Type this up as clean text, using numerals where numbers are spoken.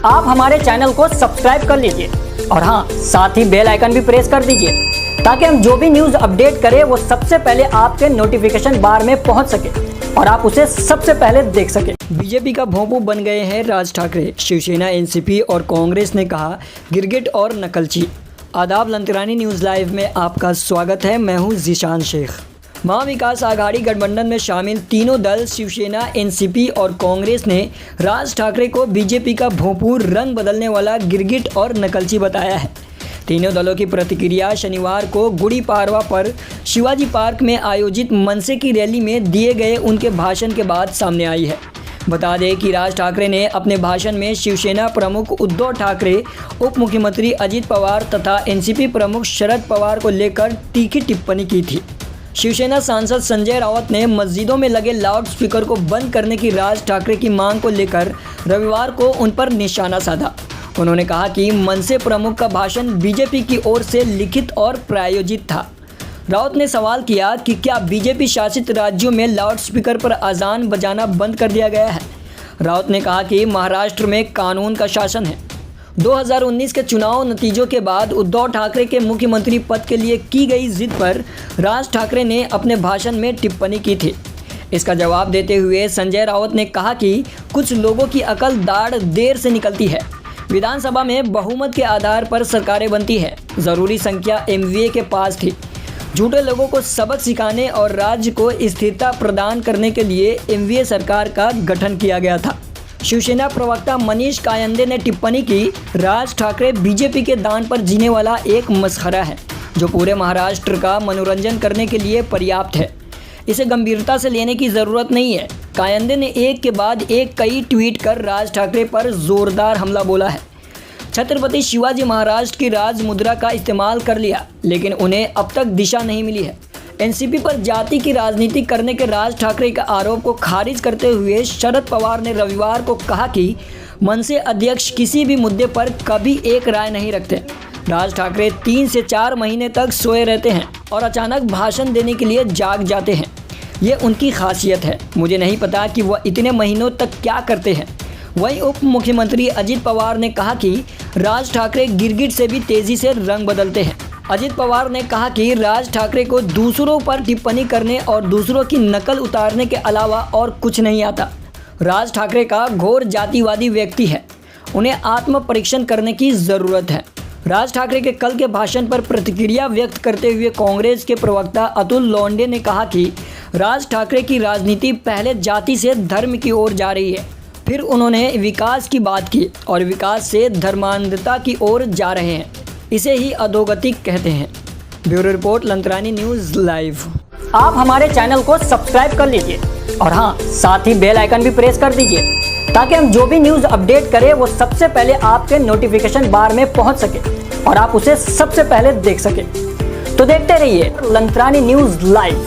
आप हमारे चैनल को सब्सक्राइब कर लीजिए और हाँ, साथ ही बेल आइकन भी प्रेस कर दीजिए ताकि हम जो भी न्यूज़ अपडेट करें वो सबसे पहले आपके नोटिफिकेशन बार में पहुंच सके और आप उसे सबसे पहले देख सकें। बीजेपी का भोंपू बन गए हैं राज ठाकरे। शिवसेना, एनसीपी और कांग्रेस ने कहा गिरगिट और नकलची। आदाब, लंतरानी न्यूज़ लाइव में आपका स्वागत है। मैं हूं जीशान शेख। महाविकास आघाड़ी गठबंधन में शामिल तीनों दल शिवसेना, एनसीपी और कांग्रेस ने राज ठाकरे को बीजेपी का भोंपू, रंग बदलने वाला गिरगिट और नकलची बताया है। तीनों दलों की प्रतिक्रिया शनिवार को गुड़ी पाड़वा पर शिवाजी पार्क में आयोजित मनसे की रैली में दिए गए उनके भाषण के बाद सामने आई है। बता दें कि राज ठाकरे ने अपने भाषण में शिवसेना प्रमुख उद्धव ठाकरे, उप मुख्यमंत्री अजित पवार तथा एनसीपी प्रमुख शरद पवार को लेकर तीखी टिप्पणी की थी। शिवसेना सांसद संजय राउत ने मस्जिदों में लगे लाउड स्पीकर को बंद करने की राज ठाकरे की मांग को लेकर रविवार को उन पर निशाना साधा। उन्होंने कहा कि मनसे प्रमुख का भाषण बीजेपी की ओर से लिखित और प्रायोजित था। राउत ने सवाल किया कि क्या बीजेपी शासित राज्यों में लाउड स्पीकर पर अजान बजाना बंद कर दिया गया है। राउत ने कहा कि महाराष्ट्र में कानून का शासन है। 2019 के चुनाव नतीजों के बाद उद्धव ठाकरे के मुख्यमंत्री पद के लिए की गई जिद पर राज ठाकरे ने अपने भाषण में टिप्पणी की थी। इसका जवाब देते हुए संजय राउत ने कहा कि कुछ लोगों की अकल दाढ़ देर से निकलती है। विधानसभा में बहुमत के आधार पर सरकारें बनती है। ज़रूरी संख्या एमवीए के पास थी। झूठे लोगों को सबक सिखाने और राज्य को स्थिरता प्रदान करने के लिए एमवीए सरकार का गठन किया गया था। शिवसेना प्रवक्ता मनीष कायंदे ने टिप्पणी की, राज ठाकरे बीजेपी के दान पर जीने वाला एक मसखरा है जो पूरे महाराष्ट्र का मनोरंजन करने के लिए पर्याप्त है। इसे गंभीरता से लेने की ज़रूरत नहीं है। कायंदे ने एक के बाद एक कई ट्वीट कर राज ठाकरे पर जोरदार हमला बोला है। छत्रपति शिवाजी महाराज की राज मुद्रा का इस्तेमाल कर लिया, लेकिन उन्हें अब तक दिशा नहीं मिली है। एनसीपी पर जाति की राजनीति करने के राज ठाकरे के आरोप को खारिज करते हुए शरद पवार ने रविवार को कहा कि मनसे अध्यक्ष किसी भी मुद्दे पर कभी एक राय नहीं रखते। राज ठाकरे 3 से 4 महीने तक सोए रहते हैं और अचानक भाषण देने के लिए जाग जाते हैं। ये उनकी खासियत है। मुझे नहीं पता कि वह इतने महीनों तक क्या करते हैं। वहीं उप मुख्यमंत्री अजित पवार ने कहा कि राज ठाकरे गिरगिट से भी तेज़ी से रंग बदलते हैं। अजित पवार ने कहा कि राज ठाकरे को दूसरों पर टिप्पणी करने और दूसरों की नकल उतारने के अलावा और कुछ नहीं आता। राज ठाकरे का घोर जातिवादी व्यक्ति है। उन्हें आत्म परीक्षण करने की ज़रूरत है। राज ठाकरे के कल के भाषण पर प्रतिक्रिया व्यक्त करते हुए कांग्रेस के प्रवक्ता अतुल लोंढे ने कहा कि राज ठाकरे की राजनीति पहले जाति से धर्म की ओर जा रही है, फिर उन्होंने विकास की बात की और विकास से धर्मांधता की ओर जा रहे हैं। इसे ही अधोगति कहते हैं। Bureau report, Lantarani news live. आप हमारे चैनल को सब्सक्राइब कर लीजिए और हाँ, साथ ही बेल आइकन भी प्रेस कर दीजिए ताकि हम जो भी न्यूज़ अपडेट करें वो सबसे पहले आपके नोटिफिकेशन बार में पहुंच सके और आप उसे सबसे पहले देख सकें। तो देखते रहिए लंतरानी न्यूज़ लाइव।